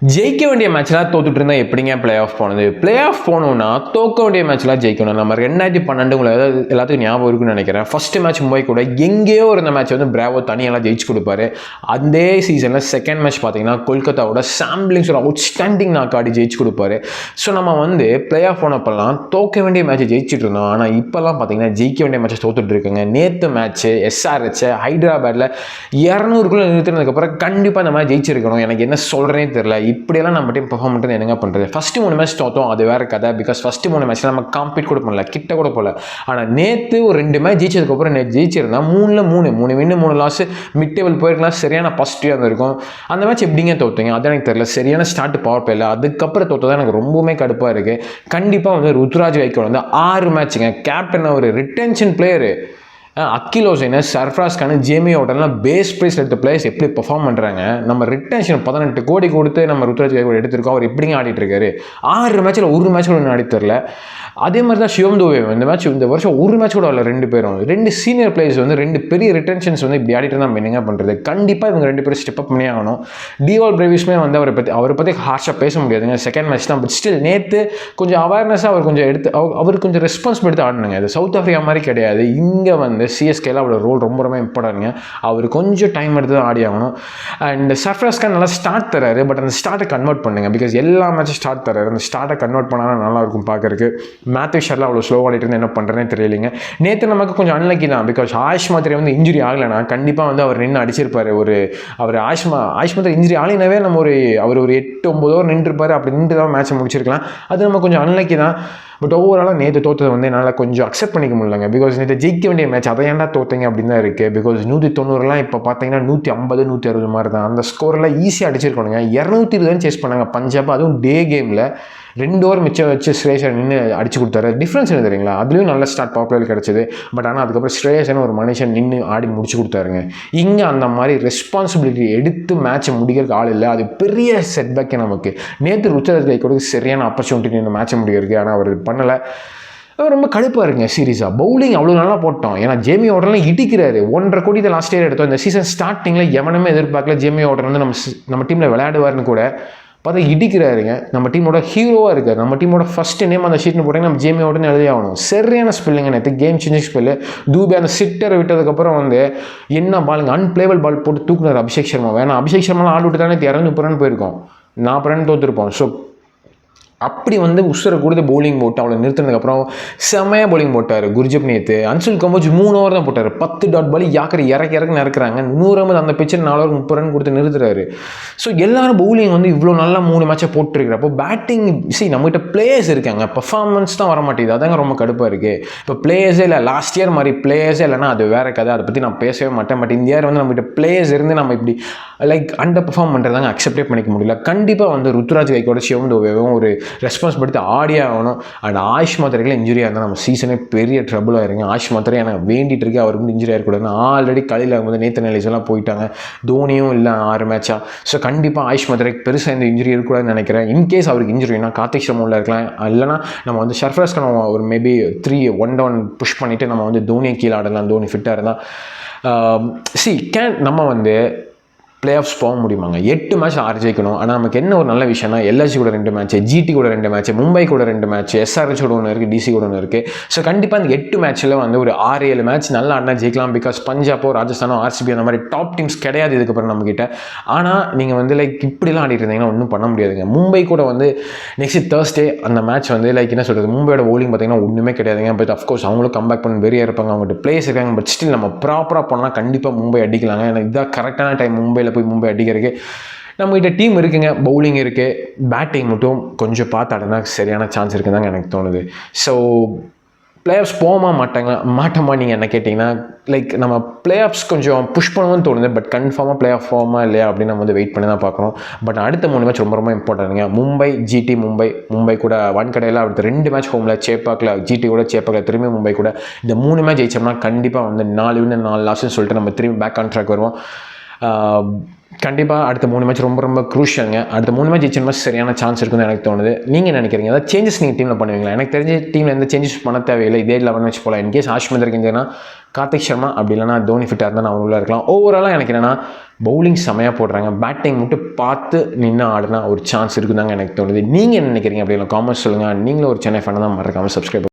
ஜெயிக்க வேண்டிய மேட்ச்லாம் தோத்துட்டு இருந்தால் எப்படிங்க பிளே ஆஃப் போனது? பிளே ஆஃப் போகணுன்னா தோக்க வேண்டிய மேட்ச்லாம் ஜெயிக்கணும். நம்ம 2012 எல்லாத்துக்கும் ஞாபகம் இருக்குன்னு நினைக்கிறேன். ஃபர்ஸ்ட் மேட்ச் மும்பை கூட எங்கேயோ இருந்த மேட்ச் வந்து பிராவோ தனியெல்லாம் ஜெயிச்சு கொடுப்பாரு. அதே சீசனில் செகண்ட் மேட்ச் பார்த்தீங்கன்னா கொல்கத்தாவோட சாம்பிளிங்ஸ் ஒரு அவுட்ஸ்டாண்டிங் நாக்காடி ஜெயிச்சு கொடுப்பாரு. ஸோ நம்ம வந்து பிளே ஆஃப் போனப்பெல்லாம் தோக்க வேண்டிய மேட்ச்சை ஜெயிச்சுட்டு இருந்தோம். ஆனால் இப்போல்லாம் பார்த்தீங்கன்னா ஜெயிக்க வேண்டிய மேட்ச்சை தோத்துட்டு இருக்காங்க. நேற்று மேட்ச்சு SRH ஹைதராபாத்தில் 200க்குள்ளே நிறுத்தினதுக்கப்புறம் கண்டிப்பாக இந்த மாதிரி ஜெயிச்சிருக்கணும். எனக்கு என்ன சொல்கிறேனே தெரியல. இப்படியெல்லாம் நம்ம டீம் பெர்ஃபார்ம் பண்ணுறது என்னங்க பண்ணுறது? ஃபஸ்ட்டு 3 மேட்ச் தோத்தோம், அது வேறு கதை. பிகாஸ் ஃபஸ்ட்டு 3 மேட்ச்சில் நம்ம காம்பீட் கூட பண்ணல, கிட்ட கூட போகல. ஆனால் நேற்று ஒரு 2 மேட்ச் ஜெயிச்சதுக்கப்புறம் நேற்று ஜெயிச்சிருந்தா 3ல் 3 வின்னு 3 லாஸ், மிட் டேபிள் போயிருக்கலாம், சரியான பாசிட்டிவாக இருந்திருக்கும். அந்த மேட்ச் எப்படிங்க தோற்றுங்க? அது எனக்கு தெரியல. சரியான ஸ்டார்ட் பவர் பிளே இல்லை, அதுக்கப்புறம் தோற்றதான் எனக்கு ரொம்பவுமே கடுப்பாக இருக்குது. கண்டிப்பாக வந்து ருத்ராஜ் கைக்கோட் வந்து 6 மேட்ச்சுங்க கேப்டன், ஒரு retention player. Akeal Hosein, Sarfaraz Khan, Jamie ஹோட்டல்லாம் பேஸ் ப்ரைஸ் எடுத்த பிளேயர்ஸ் எப்படி பெர்ஃபார்ம் பண்ணுறாங்க? நம்ம ரிட்டன்ஷன் 18 கோடி கொடுத்து நம்ம ருத்ராஜ் கைக்கோட் எடுத்திருக்கோம். அவர் எப்படிங்க ஆடிட்டு இருக்காரு? 6 மேட்ச்சில் ஒரு மேட்ச் கூட ஆடி தரல. அதே மாதிரி தான் சிவம் துபே இந்த வருஷம் ஒரு மேட்ச் கூட வரல. 2 பேரும் 2 சீனியர் பிளேயர்ஸ் வந்து 2 பெரிய ரிட்டன்ஷன்ஸ் வந்து இப்படி ஆடிட்டு தான் நம்ம என்னங்க பண்ணுறது? கண்டிப்பாக இவங்க 2 பேரும் ஸ்டெப் அப் பண்ணி ஆகணும். டிவால் பிரேவிஸ்மே வந்து அவரை பற்றி ஹார்ஷாக பேச முடியாதுங்க. செகண்ட் மேட்ச் தான். பட் ஸ்டில் நேற்று கொஞ்சம் அவேர்னஸாக அவர் கொஞ்சம் எடுத்து அவர் கொஞ்சம் ரெஸ்பான்சிபிள் எடுத்து ஆடினாங்க. அது சவுத் ஆஃப்ரிக்கா மாதிரி கிடையாது. இங்கே வந்து சிஎஸ்கேல அவரோட ரோல் ரொம்ப ரொம்ப இம்பார்ட்டன்ட்ங்க. அவர் கொஞ்சம் டைம் எடுத்து தான் ஆடி ஆகணும். அண்ட் சர்ஃப்ராஸ் கான் நல்லா ஸ்டார்ட் தராரு. பட் அந்த ஸ்டார்ட்டை கன்வெர்ட் பண்ணுங்க. பிகாஸ் எல்லா மேட்சும் ஸ்டார்ட் தராரு. அந்த ஸ்டார்ட்டை கன்வெர்ட் பண்ணாலும் நல்லா இருக்கும் பார்க்கறதுக்கு. மேத்யூ ஷர்லாம் அவ்வளோ ஸ்லோவாக ஆடிட்டு இருந்து என்ன பண்ணுறேனே தெரியலைங்க. நேற்று நமக்கு கொஞ்சம் அன்லக்கி தான். பிகாஸ் ஆயுஷ் மாத்திரை வந்து இன்ஜுரி ஆகலைன்னா கண்டிப்பாக வந்து அவர் நின்று அடிச்சிருப்பார். அவர் ஆயுஷ் மாத்திரை இன்ஜுரி ஆகலைனாவே நம்ம அவர் ஒரு 8-9 ஓவர் நின்றுருப்பார். அப்படி நின்று தான் மேட்சை முடிச்சிருக்கலாம். அது நம்ம கொஞ்சம் அன்லக்கி தான். பட் ஓவராலாக நேற்று தோற்றதை வந்து என்னால் கொஞ்சம் அக்செப்ட் பண்ணிக்க முடியலங்க. பிகாஸ் நேற்று ஜெயிக்க வேண்டிய மேட்ச் அதை ஏன்டா தோற்றங்க அப்படின்னு தான் இருக்குது. பிகாஸ் 190 இப்போ பார்த்தீங்கன்னா 150 160 மாதிரி தான். அந்த ஸ்கோரெல்லாம் ஈஸியாக அடிச்சிருக்கணுங்க. 220 சேஸ் பண்ணாங்க பஞ்சாப். அதுவும் டே கேமில் 2 ஓவர் மிச்சம் வச்சு ஸ்ரேயசன் நின்று அடிச்சு கொடுத்தாரு. டிஃப்ரென்ஸ் என்ன தெரியுங்களா? அதுலேயும் நல்ல ஸ்டார்ட் பவர் கிடச்சிது. பட் ஆனால் அதுக்கப்புறம் ஸ்ரேயசன் ஒரு மனுஷன் நின்று ஆடி முடிச்சு கொடுத்தாருங்க. இங்கே அந்த மாதிரி ரெஸ்பான்சிபிலிட்டி எடுத்து மேட்சை முடிக்கிறதுக்கு ஆள் இல்லை. அது பெரிய செட்பேக்கே நமக்கு. நேற்று ருத்ராஜ் கைக்கோடுக்கு சரியான ஆப்பர்ச்சுனிட்டி இந்த மேட்சை முடிக்கிறதுக்கு. ஆனால் அவர் பண்ணலை. ரொம்ப கடுப்பாக இருக்குங்க சீரியஸாக. பவுலிங் அவ்வளோ நல்லா போட்டோம். ஏன்னா ஜேமி ஹோட்டர்லாம் இடிக்கிறாரு. 1.5 கோடி தான் லாஸ்ட் இயர் எடுத்தோம். இந்த சீசன் ஸ்டார்டிங்கில் எவனுமே எதிர்பார்க்கல ஜேமி ஹோட்டர் வந்து நம்ம டீமில் விளையாடுவார்னு கூட. பார்த்தா இடிக்கிறாருங்க. நம்ம டீமோட ஹீரோவாக இருக்கார். நம்ம டீமோட ஃபஸ்ட்டு நேம் அந்த ஷீட்னு போட்டிங்கன்னா நம்ம ஜேமி ஹோட்டர்னு எழுதி ஆகணும். சரியான ஸ்பெல்லுங்க நேற்று. Game changing spell. தூபே அந்த சிட்டரை விட்டதுக்கப்புறம் வந்து என்ன பாலுங்க, அன்பிளேபிள் பால் போட்டு தூக்குனார் அபிஷேக் சர்மா. வேணா அபிஷேக் சர்மாலாம் ஆள் விட்டு தானே 230 ரன் போயிருக்கோம். 40 ரன் தோற்றுருப்போம். ஸோ அப்படி வந்து உசுரை கொடுத்து பவுலிங் போட்டு அவளை நிறுத்தினதுக்கப்புறம் செம்மையாக பவுலிங் போட்டார் குர்ஜப் நேற்று. அன்சுல் கம்போஜ் 3 ஓவர் தான் போட்டார். 10 டாட் பால் இறக்கி நடக்கிறாங்க. 100 அந்த பிச்சர் 4 ஓவர் 30 ரன் கொடுத்து நிறுத்துறாரு. ஸோ எல்லாரும் பவுலிங் வந்து இவ்வளோ நல்லா 3 மேட்சை போட்டுருக்கிறப்போ பேட்டிங் நம்மகிட்ட பிளேயர்ஸ் இருக்காங்க. பர்ஃபார்மன்ஸ் தான் வர மாட்டேங்குது. அதாங்க ரொம்ப கடுப்பாக இருக்குது. இப்போ பிளேயர்ஸே இல்லை. லாஸ்ட் இயர் மாதிரி பிளேயர்ஸே இல்லைன்னா அது வேறு கதை. அதை பற்றி நான் பேசவே மாட்டேன். பட் இந்த இயர் வந்து நம்மகிட்ட பிளேயர்ஸ் இருந்து நம்ம இப்படி அண்டர் பெர்ஃபார்ம் பண்ணுறதாங்க அக்செப்டே பண்ணிக்க முடியல. கண்டிப்பாக வந்து ருத்ராஜ் கைக்கோட சிவம் துபேவும் ஒரு ரெஸ்பான்சிபிலிட்டி ஆடியே ஆகணும். அண்ட் ஆயுஷ் மாத்திரைகள் இன்ஜுரி இருந்தால் நம்ம சீசனே பெரிய ட்ரபுளாக இருங்க. ஆயுஷ் மாத்திரை எனக்கு வேண்டிட்டு இருக்கு. அவருக்கு வந்து இன்ஜுரி ஆகிருக்கூடாது. ஆல்ரெடி கலையில் வந்து நேற்று நிலைச்செல்லாம் போயிட்டாங்க. தோனியும் இல்லை 6 மேட்சாக. ஸோ கண்டிப்பாக ஆயுஷ் மாத்திரைக்கு பெருசாக இந்த இன்ஜுரி இருக்கக்கூடாதுன்னு நினைக்கிறேன். இன்கேஸ் அவருக்கு இன்ஜுரினா கார்த்திக் சர்மாவில் இருக்கலாம். இல்லைனா நம்ம வந்து சர்ஃப்ராஸ் கான் ஒரு மேபி 1 down புஷ் பண்ணிவிட்டு நம்ம வந்து தோனியை கீழே ஆடலாம். தோனி ஃபிட்டாக இருந்தால் நம்ம வந்து பிளே ஆஃப்ஸ் போக முடியுமாங்க? 8 மேட்ச் 6 ஜெயிக்கணும். ஆனால் நமக்கு என்ன ஒரு நல்ல விஷயம்னா எல்எஸ்ஜி கூட 2 மேட்ச், ஜிடி கூட 2 மேட்ச், மும்பை கூட 2 மேட்ச், SRH கூட 1 இருக்குது, டிசி கூட 1 இருக்குது. ஸோ கண்டிப்பாக அந்த 8 மேட்ச்சில் வந்து ஒரு 6-7 மேட்ச் நல்லா ஆடினா ஜெயிக்கலாம். பிகாஸ் பஞ்சாபோ ராஜஸ்தானோ ஆர்சிபி அந்த மாதிரி டாப் டீம்ஸ் கிடையாது இதுக்கப்புறம் நம்மக்கிட்ட. ஆனால் நீங்கள் வந்து இப்படிலாம் ஆடிட்டு இருந்தீங்கன்னா ஒன்றும் பண்ண முடியாதுங்க. மும்பை கூட வந்து நெக்ஸ்ட் தேர்ஸ்டே அந்த மேட்ச் வந்து என்ன சொல்கிறது, மும்பையோட பவுலிங் பார்த்தீங்கன்னா ஒன்றுமே கிடையாதுங்க. பட் அஃப்கோர்ஸ் அவங்களும் கம்பேக் பண்ணி வெறியாக இருப்பாங்க. அவங்கள்ட்ட பிளேஸ் இருக்காங்க. பட் ஸ்டில் நம்ம ப்ராப்பராக பண்ணால் கண்டிப்பாக மும்பை அடிக்கலாங்க. ஏன்னா இதுதான் கரெக்டான டைம் மும்பையில் போய் மும்பை அடிக்கிறதுக்கு. நம்மகிட்ட டீம் இருக்குங்க, பவுலிங் இருக்குது, பேட்டிங் மட்டும் கொஞ்சம் பார்த்து ஆடுனா சரியான சான்ஸ் இருக்குதாங்க எனக்கு தோணுது. ஸோ பிளே ஆஃப்ஸ் போகமா மாட்டோமா நீங்கள் என்ன கேட்டிங்கன்னா நம்ம பிளே ஆஃப்ஸ் கொஞ்சம் புஷ் பண்ணணும்னு தோணுது. பட் கன்ஃபார்மாக பிளே ஆஃப் போகுமா இல்லையா அப்படின்னு நம்ம வந்து வெயிட் பண்ணி தான் பார்க்கணும். பட் அடுத்த 3 மேட்ச் ரொம்ப இம்பார்ட்டன்ட்டுங்க. மும்பை, ஜிடி, மும்பை கூட வான்கடையில் அடுத்த 2 மேட்ச் ஹோமில் சேப்பாக்கில், ஜிடி கூட சேப்பாக்கில், திரும்பி மும்பை கூட. இந்த 3 மேட்ச் ஜெயிச்சோம்னா கண்டிப்பாக வந்து 4 வின் 4 லாஸ்ன்னு சொல்லிட்டு நம்ம திரும்பி பேக் ஆன் ட்ராக் வருவோம். கண்டிப்பாக அடுத்த 3 மேட்ச் ரொம்ப ரொம்ப க்ரூஷியலுங்க. அடுத்த 3 மேட்ச் ஜெயிச்ச மேட்ச் சரியான சான்ஸ் இருக்குன்னு எனக்கு தோணுது. நீங்கள் நினைக்கிறீங்க ஏதாவது சேஞ்சஸ் நீங்கள் டீமில் பண்ணுவீங்களா? எனக்கு தெரிஞ்ச டீமில் எந்த சேஞ்சஸ் பண்ண தேவையில்லை, இதே 11 மேட்ச் போகலாம். இன்கேஸ் ஆஷ்மந்தர் இருந்துச்சுன்னா கார்த்திக் சர்மா, அப்படி இல்லைனா தோனி ஃபிட்டாக இருந்தால் நான் உள்ள இருக்கலாம். ஓவராலாக எனக்கு என்னென்னா பவுலிங் செமையாக போடுறாங்க, பேட்டிங் மட்டும் பார்த்து நின்று ஆடினா ஒரு சான்ஸ் இருக்குதாங்க எனக்கு தோணுது. நீங்கள் என்ன நினைக்கிறீங்க? அப்படின்னா காமெண்ட்ஸ் சொல்லுங்கள். நீங்களும் ஒரு சென்னை ஃபேன் தான், மறக்காமல் சப்ஸ்கிரைப்